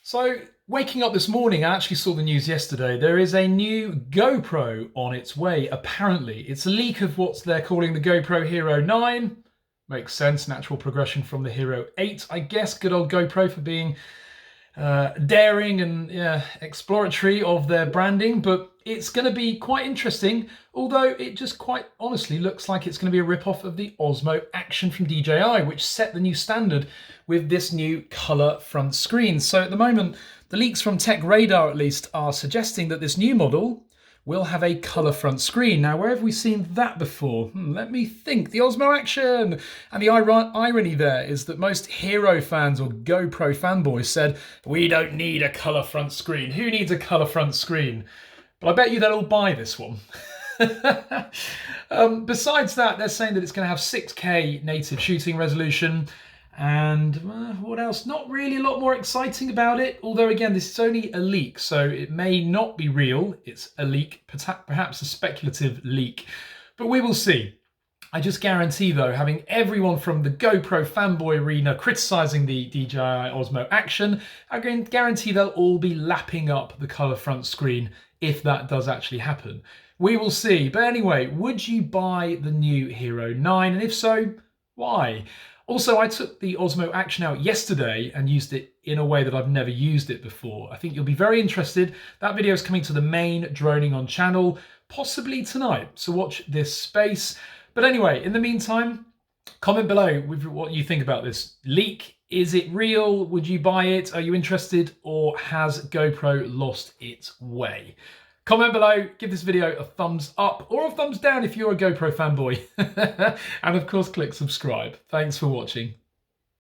So, waking up this morning, I actually saw the news yesterday. There is a new GoPro on its way, apparently. It's a leak of what they're calling the GoPro Hero 9. Makes sense, natural progression from the Hero 8, I guess. Good old GoPro for being daring and exploratory of their branding, but it's going to be quite interesting, although it just quite honestly looks like it's going to be a rip-off of the Osmo Action from DJI, which set the new standard with this new colour front screen. So at the moment, the leaks from Tech Radar at least are suggesting that this new model will have a colour front screen. Now, where have we seen that before? Let me think. The Osmo Action! And the irony there is that most Hero fans or GoPro fanboys said, we don't need a colour front screen. Who needs a colour front screen? But I bet you they'll all buy this one. Besides that, they're saying that it's going to have 6K native shooting resolution. And what else? Not really a lot more exciting about it. Although, again, this is only a leak, so it may not be real. It's a leak, perhaps a speculative leak. But we will see. I just guarantee, though, having everyone from the GoPro fanboy arena criticising the DJI Osmo Action, I can guarantee they'll all be lapping up the colour front screen if that does actually happen. We will see. But anyway, would you buy the new Hero 9? And if so, why? Also, I took the Osmo Action out yesterday and used it in a way that I've never used it before. I think you'll be very interested. That video is coming to the main DroningON channel, possibly tonight, so watch this space. But anyway, in the meantime, comment below with what you think about this leak. Is it real? Would you buy it? Are you interested? Or has GoPro lost its way? Comment below, give this video a thumbs up or a thumbs down if you're a GoPro fanboy. And of course, click subscribe. Thanks for watching.